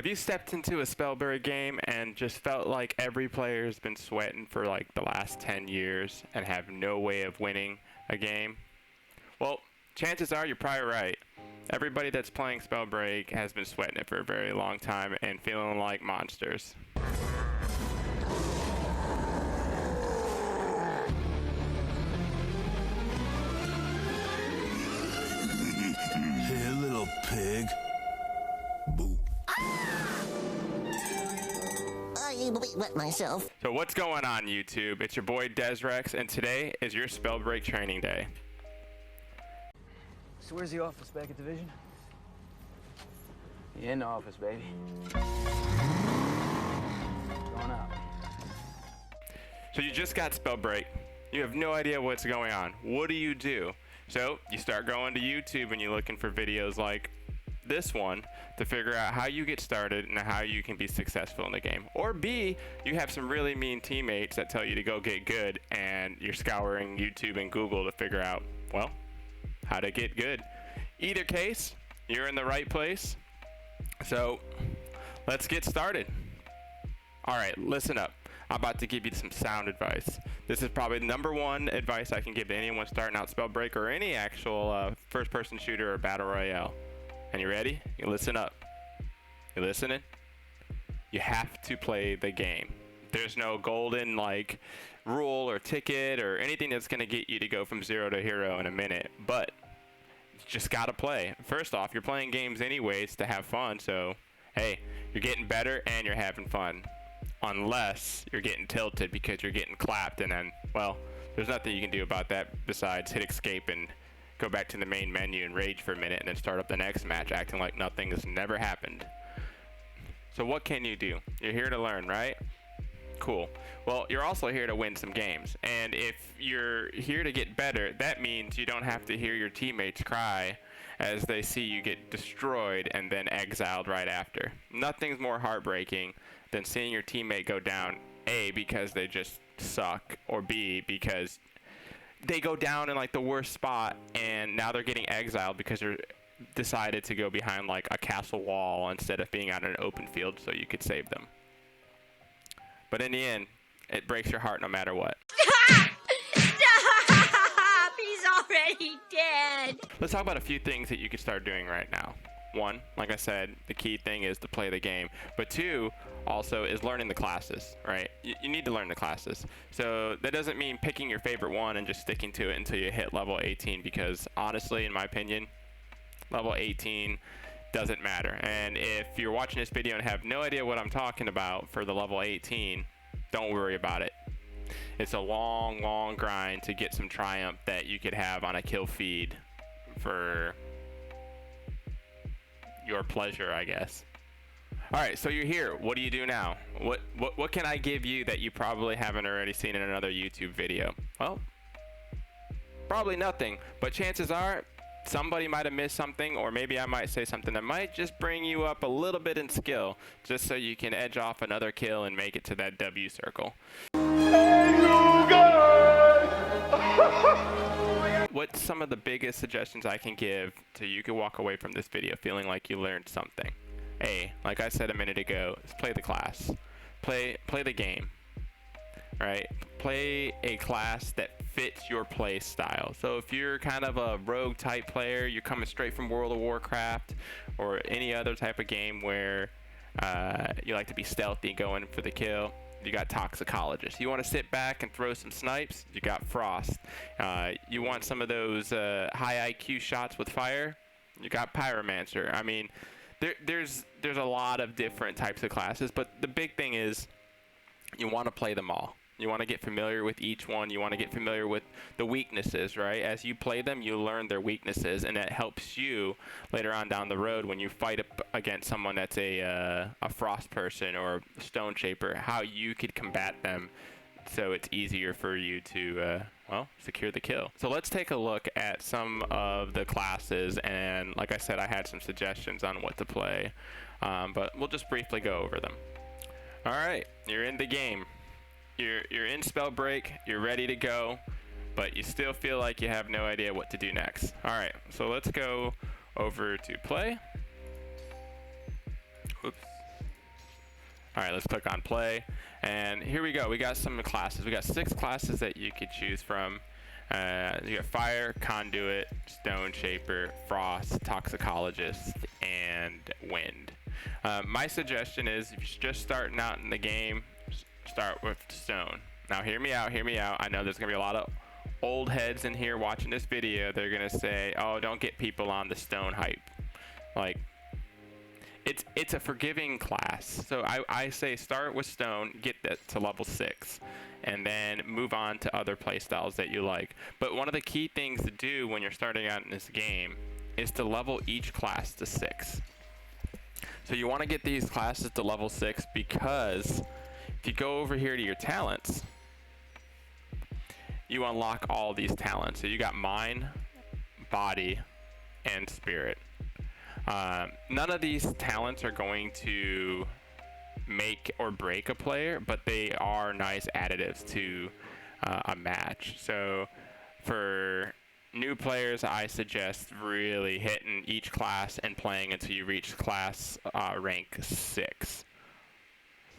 Have you stepped into a Spellbreak game and just felt like every player has been sweating for like the last 10 years and have no way of winning a game? Well, chances are you're probably right. Everybody that's playing Spellbreak has been sweating it for a very long time and feeling like monsters. Hey, little pig. Boo. I wet myself. So what's going on, YouTube? It's your boy Desrex, and today is your Spellbreak training day. So where's the office, back at Division? Yeah, in the office, baby. Going out. So you just got Spellbreak. You have no idea what's going on. What do? So you start going to YouTube and you're looking for videos like this one to figure out how you get started and how you can be successful in the game. Or B, you have some really mean teammates that tell you to go get good and you're scouring YouTube and Google to figure out, well, how to get good. Either case, you're in the right place. So let's get started. All right, listen up. I'm about to give you some sound advice. This is probably the #1 advice I can give to anyone starting out Spellbreak or any actual first-person shooter or battle royale. And you ready? You listen up. You listening? You have to play the game. There's no golden like rule or ticket or anything that's gonna get you to go from 0 to hero in a minute. But you just gotta play. First off, you're playing games anyways to have fun. So hey, you're getting better and you're having fun. Unless you're getting tilted because you're getting clapped, and then, well, there's nothing you can do about that besides hit escape and go back to the main menu and rage for a minute and then start up the next match acting like nothing has never happened. So what can you do? You're here to learn, right? Cool. Well, you're also here to win some games, and if you're here to get better, that means you don't have to hear your teammates cry as they see you get destroyed and then exiled right after. Nothing's more heartbreaking than seeing your teammate go down, A, because they just suck, or B, because they go down in like the worst spot and now they're getting exiled because they're decided to go behind like a castle wall instead of being out in an open field so you could save them. But in the end, it breaks your heart no matter what. Stop! He's already dead. Let's talk about a few things that you can start doing right now. 1, like I said, the key thing is to play the game. But 2, also, is learning the classes, right? You need to learn the classes. So that doesn't mean picking your favorite one and just sticking to it until you hit level 18, because honestly, in my opinion, level 18 doesn't matter. And if you're watching this video and have no idea what I'm talking about for the level 18, don't worry about it. It's a long, long grind to get some triumph that you could have on a kill feed for your pleasure, I guess. All right, so you're here. What do you do now? What can I give you that you probably haven't already seen in another YouTube video? Well, probably nothing, but chances are somebody might have missed something, or maybe I might say something that might just bring you up a little bit in skill, just so you can edge off another kill and make it to that W circle. What's some of the biggest suggestions I can give so you can walk away from this video feeling like you learned something? A, like I said a minute ago, is play the class. Play the game. Right? Play a class that fits your play style. So if you're kind of a rogue type player, you're coming straight from World of Warcraft or any other type of game where you like to be stealthy going for the kill, you got Toxicologist. You want to sit back and throw some snipes, you got Frost. You want some of those high IQ shots with fire, you got Pyromancer. I mean, there's a lot of different types of classes, but the big thing is you want to play them all. You want to get familiar with each one. You want to get familiar with the weaknesses, right? As you play them, you learn their weaknesses, and that helps you later on down the road when you fight up against someone that's a Frost person or a Stone Shaper, how you could combat them so it's easier for you to, well, secure the kill. So let's take a look at some of the classes, and like I said, I had some suggestions on what to play, but we'll just briefly go over them. All right, you're in the game. You're in Spellbreak, you're ready to go, but you still feel like you have no idea what to do next. All right, so let's go over to play. Oops. All right, let's click on play. And here we go. We got some classes. We got 6 classes that you could choose from. You got Fire, Conduit, Stone Shaper, Frost, Toxicologist, and Wind. My suggestion is if you're just starting out in the game, start with Stone. Now hear me out, I know there's going to be a lot of old heads in here watching this video. They're going to say, oh, don't get people on the Stone hype. Like, it's a forgiving class. So I say start with Stone, get that to level 6, and then move on to other playstyles that you like. But one of the key things to do when you're starting out in this game is to level each class to 6. So you want to get these classes to level 6 because if you go over here to your talents, you unlock all these talents. So you got Mind, Body, and Spirit. None of these talents are going to make or break a player, but they are nice additives to a match. So for new players, I suggest really hitting each class and playing until you reach class rank 6.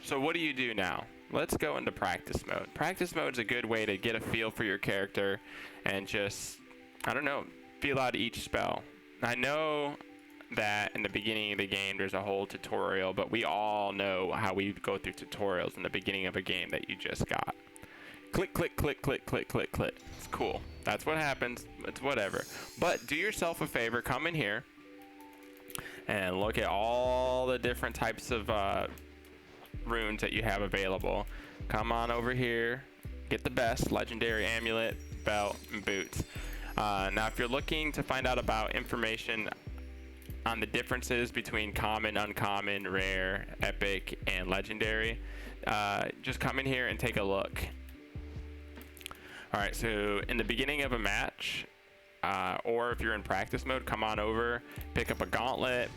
So what do you do now? Let's go into practice mode. Practice mode is a good way to get a feel for your character and just, I don't know, feel out each spell. I know that in the beginning of the game there's a whole tutorial, but we all know how we go through tutorials in the beginning of a game that you just got. Click, click, click, click, click, click, click. It's cool. That's what happens. It's whatever. But do yourself a favor, come in here and look at all the different types of runes that you have available. Come on over here, get the best: legendary, amulet, belt, and boots. Now if you're looking to find out about information on the differences between common, uncommon, rare, epic, and legendary, just come in here and take a look. Alright, so in the beginning of a match, or if you're in practice mode, come on over, pick up a gauntlet.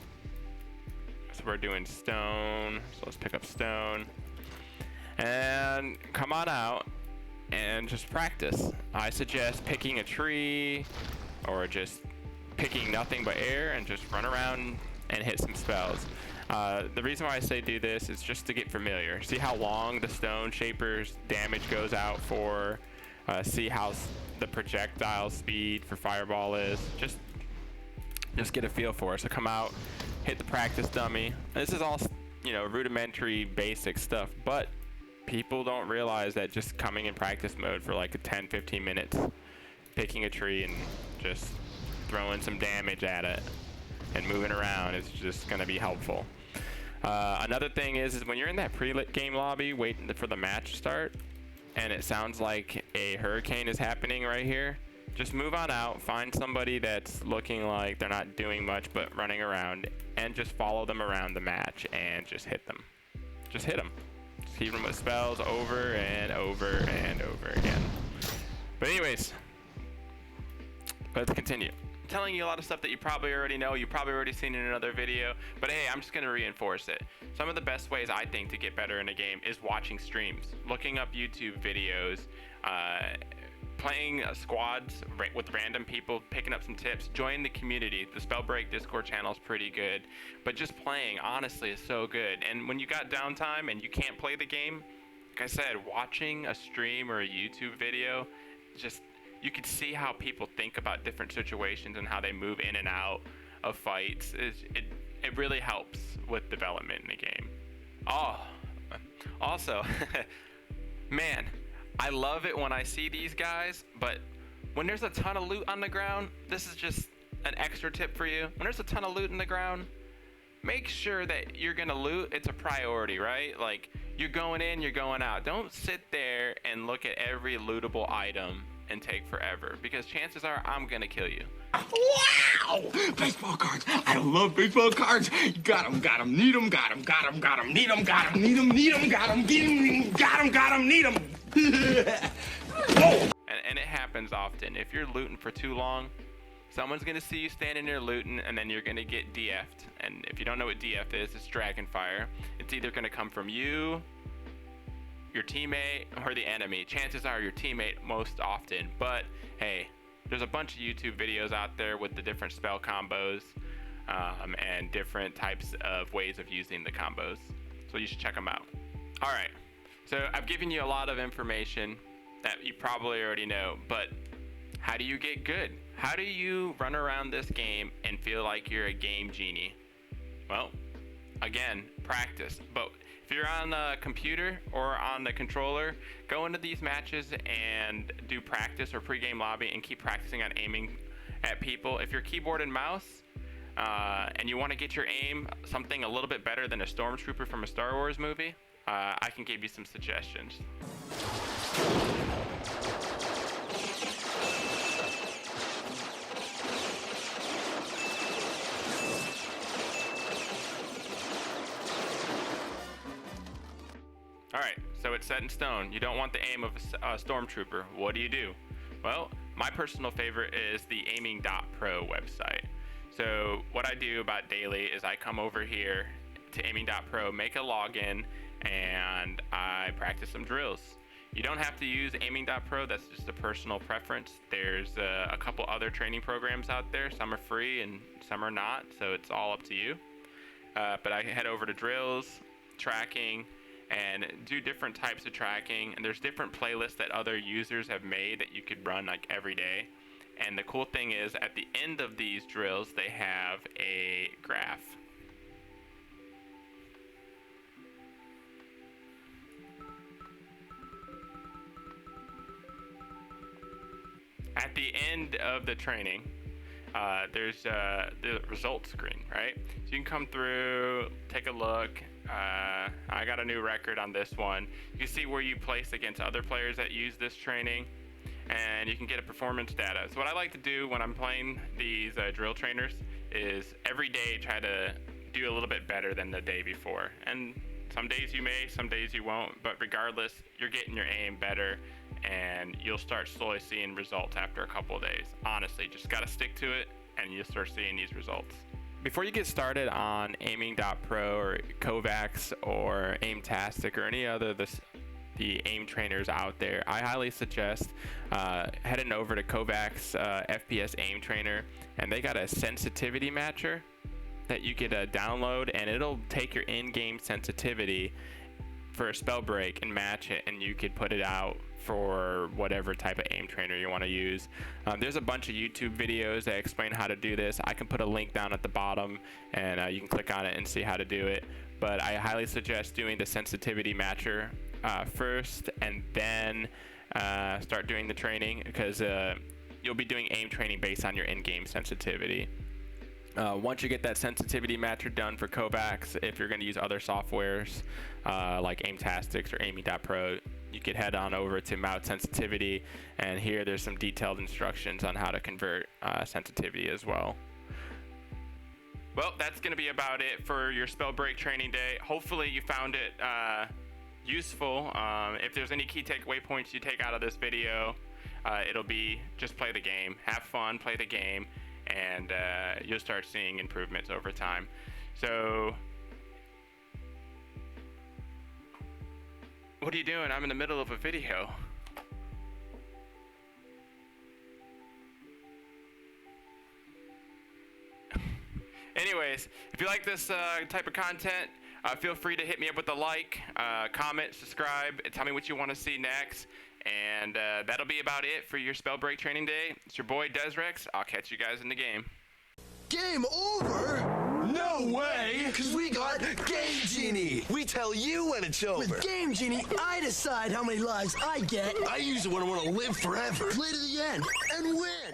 So we're doing stone, so let's pick up stone. And come on out and just practice. I suggest picking a tree, or just picking nothing but air and just run around and hit some spells. The reason why I say do this is just to get familiar. See how long the Stone Shaper's damage goes out for. See how the projectile speed for Fireball is. Just get a feel for it. So come out, hit the practice dummy. This is all, you know, rudimentary, basic stuff, but people don't realize that just coming in practice mode for like 10-15 minutes, picking a tree and just throwing some damage at it and moving around is just going to be helpful. Another thing is when you're in that pre-lit game lobby waiting for the match to start and it sounds like a hurricane is happening right here, just move on out, find somebody that's looking like they're not doing much but running around, and just follow them around the match and just hit them. Just hit them. Just keep them with spells over and over and over again. But anyways, let's continue. I'm telling you a lot of stuff that you probably already know, you've probably already seen in another video, but hey, I'm just going to reinforce it. Some of the best ways I think to get better in a game is watching streams, looking up YouTube videos, playing squads with random people, picking up some tips, join the community. The Spellbreak Discord channel is pretty good, but just playing honestly is so good. And when you got downtime and you can't play the game, like I said, watching a stream or a YouTube video, just you could see how people think about different situations and how they move in and out of fights. It really helps with development in the game. Oh, also, man, I love it when I see these guys, but when there's a ton of loot on the ground, this is just an extra tip for you. When there's a ton of loot in the ground, make sure that you're gonna loot. It's a priority, right? Like, you're going in, you're going out. Don't sit there and look at every lootable item and take forever, because chances are I'm gonna kill you. Wow! Baseball cards. I love baseball cards. Got 'em, need 'em, got 'em, need 'em, got 'em, need 'em, got 'em, got 'em, need 'em. And it happens often. If you're looting for too long, someone's gonna see you standing there looting, and then you're gonna get DF'd. And if you don't know what DF is, it's Dragonfire. It's either gonna come from you, your teammate, or the enemy. Chances are your teammate most often, but hey, there's a bunch of YouTube videos out there with the different spell combos and different types of ways of using the combos. So you should check them out. All right. So I've given you a lot of information that you probably already know, but how do you get good? How do you run around this game and feel like you're a game genie? Well, again, practice. But if you're on the computer or on the controller, go into these matches and do practice or pre-game lobby and keep practicing on aiming at people. If you're keyboard and mouse and you want to get your aim something a little bit better than a stormtrooper from a Star Wars movie, I can give you some suggestions. All right, so it's set in stone. You don't want the aim of a stormtrooper. What do? Well, my personal favorite is the aiming.pro website. So what I do about daily is I come over here to aiming.pro, make a login, and I practice some drills. You don't have to use aiming.pro, that's just a personal preference. There's a couple other training programs out there. Some are free and some are not, so it's all up to you. But I head over to drills, tracking, and do different types of tracking, and there's different playlists that other users have made that you could run like every day. And the cool thing is at the end of these drills they have a graph. At the end of the training, there's the results screen, right? So you can come through, take a look. I got a new record on this one. You can see where you place against other players that use this training, and you can get a performance data. So what I like to do when I'm playing these drill trainers is every day try to do a little bit better than the day before. And some days you may, some days you won't, but regardless, you're getting your aim better, and you'll start slowly seeing results after a couple of days. Honestly, just gotta stick to it, and you'll start seeing these results. Before you get started on aiming.pro or Kovacs or Aimtastic or any other the aim trainers out there, I highly suggest heading over to Kovacs FPS aim trainer, and they got a sensitivity matcher that you could download, and it'll take your in-game sensitivity for a Spellbreak and match it, and you could put it out for whatever type of aim trainer you want to use. There's a bunch of YouTube videos that explain how to do this. I can put a link down at the bottom, and you can click on it and see how to do it. But I highly suggest doing the sensitivity matcher first, and then start doing the training, because you'll be doing aim training based on your in-game sensitivity. Once you get that sensitivity matcher done for Kovacs, if you're going to use other softwares like Aimtastics or Aiming.pro, you could head on over to Mouth Sensitivity, and here there's some detailed instructions on how to convert sensitivity as well. Well, that's going to be about it for your Spellbreak training day. Hopefully you found it useful. If there's any key takeaway points you take out of this video, it'll be just play the game, have fun, play the game, and you'll start seeing improvements over time. So what are you doing? I'm in the middle of a video. Anyways, if you like this type of content, feel free to hit me up with a like, comment, subscribe, and tell me what you want to see next. And that'll be about it for your Spellbreak training day. It's your boy Desrex. I'll catch you guys in the game. Game over? No way! Because we got Game Genie. We tell you when it's over. With Game Genie, I decide how many lives I get. I use it when I want to live forever. Play to the end and win.